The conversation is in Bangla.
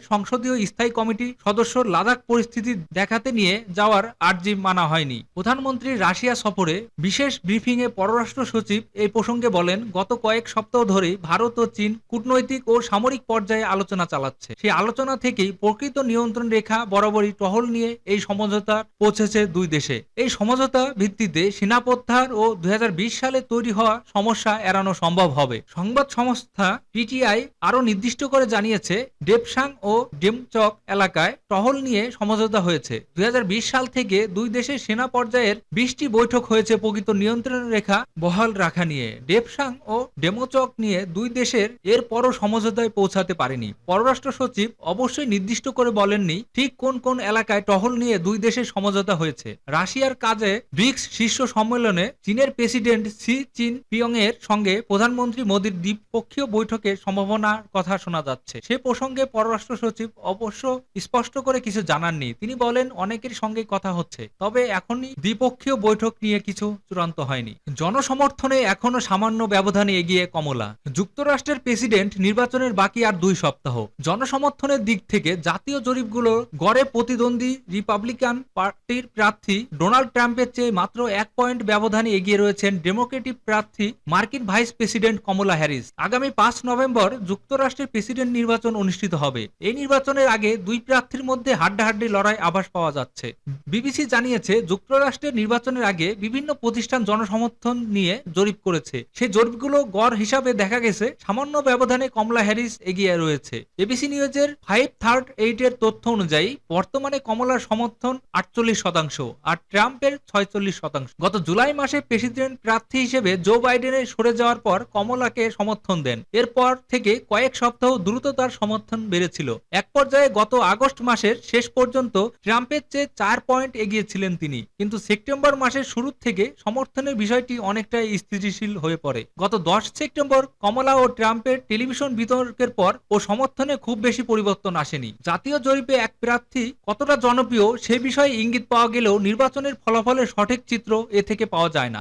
সংসদীয় স্থায়ী কমিটি সদস্য লাদাখ পরিস্থিতি দেখাতে নিয়ে যাওয়ার আর্জি মানা হয়নি। প্রধানমন্ত্রীর রাশিয়া সফরে বিশেষ ব্রিফিংয়ে পররাষ্ট্র সচিব এই প্রসঙ্গে বলেন, গত কয়েক সপ্তাহ ধরেই ভারত ও চীন কূটনৈতিক ও সামরিক পর্যায়ে আলোচনা চালাচ্ছে। সেই আলোচনা থেকেই প্রকৃত নিয়ন্ত্রণ রেখা বরাবরই টহল নিয়ে এই সমঝোতা পৌঁছেছে দুই দেশে। এই সমঝোতা ভিত্তিতে সেনা প্রত্যাহার ও 2020 সালে তৈরি হওয়া সমস্যা এড়ানো সম্ভব হবে। সংবাদ সংস্থা পিটিআই আরও নির্দিষ্ট করে জানিয়েছে, ডেপসাং ও ডেমচক এলাকায় টহল নিয়ে সমঝোতা হয়েছে। 2020 সাল থেকে দুই দেশের সেনা পর্যায়ের 20টি বৈঠক হয়েছে প্রকৃত নিয়ন্ত্রণ রেখা বহাল রাখা নিয়ে। ডেপসাং ও ডেমচক নিয়ে দুই দেশের এরপরও সমঝোতায় পৌঁছাতে পারেনি। পররাষ্ট্র সচিব অবশ্যই নির্দিষ্ট করে বলেননি ঠিক কোন কোন এলাকায় টহল নিয়ে দুই দেশের সমঝোতা হয়েছে। রাশিয়ার কাজে ব্রিক্স শীর্ষ সম্মেলনে চীনের প্রেসিডেন্ট শি জিনপিং এর সঙ্গে প্রধানমন্ত্রী মোদীর দ্বিপক্ষীয় বৈঠকের সম্ভাবনার কথা শোনা যাচ্ছে। সে প্রসঙ্গে পররাষ্ট্র সচিব অবশ্য স্পষ্ট করে কিছু জানাননি। তিনি বলেন, অনেকের সঙ্গে কথা হচ্ছে, তবে এখনই দ্বিপক্ষীয় বৈঠক নিয়ে কিছু চূড়ান্ত হয়নি। জনসমর্থনে এখনো সামান্য ব্যবধানে এগিয়ে কমলা। যুক্তরাষ্ট্রের প্রেসিডেন্ট নির্বাচনের বাকি আর 2 সপ্তাহ। জনসমর্থনের দিক থেকে জাতীয় জরিপগুলো গড়ে প্রতিদ্বন্দ্বী রিপাবলিকান পার্টির প্রার্থী ডোনাল্ড ট্রাম্পের চেয়ে মাত্র 1 পয়েন্ট ব্যবধানে এগিয়ে রয়েছেন ডেমোক্রেটিক প্রার্থী মার্কিন ভাইস প্রেসিডেন্ট কমলা হ্যারিস। আগামী 5 নভেম্বর যুক্তরাষ্ট্রের প্রেসিডেন্ট নির্বাচন অনুষ্ঠিত হবে। এই নির্বাচনের আগে দুই প্রার্থীর মধ্যে হাড্ডাহাড্ডি লড়াই আভাস পাওয়া যাচ্ছে। বিবিসি জানিয়েছে, যুক্তরাষ্ট্রের নির্বাচনের আগে বিভিন্ন প্রতিষ্ঠান জনসমর্থন নিয়ে জরিপ করেছে। সেই জরিপগুলো গড় হিসাবে দেখা গেছে সামান্য ব্যবধানে কমলা হ্যারিস এগিয়ে রয়েছে। এবিসি নিউজের 538 এর তথ্য অনুযায়ী বর্তমানে কমলার সমর্থন 48% আর ট্রাম্পের 46%। গত জুলাই মাসে প্রেসিডেন্ট প্রার্থী হিসেবে জো বাইডেনের সরে যাওয়ার পর কমলাকে সমর্থন দেন। এরপর থেকে কয়েক সপ্তাহ দ্রুত তার সমর্থন বেড়েছিল। এক পর্যায়ে গত আগস্ট মাসের শেষ পর্যন্ত ট্রাম্পের চেয়ে 4 পয়েন্ট এগিয়ে ছিলেন তিনি। কিন্তু সেপ্টেম্বর মাসের শুরু থেকে সমর্থনের বিষয়টি অনেকটাই স্থিতিশীল হয়ে পড়ে। গত 10 সেপ্টেম্বর কমলা ও ট্রাম্পের টেলিভিশন বিতর্কের পর ও সমর্থনে খুব বেশি পরিবর্তন আসেনি। জাতীয় জরিপে এক প্রার্থী কতটা জনপ্রিয় সে বিষয়ে ইঙ্গিত পাওয়া গেলেও নির্বাচনের ফলাফলের সঠিক চিত্র এ থেকে পাওয়া যায় না।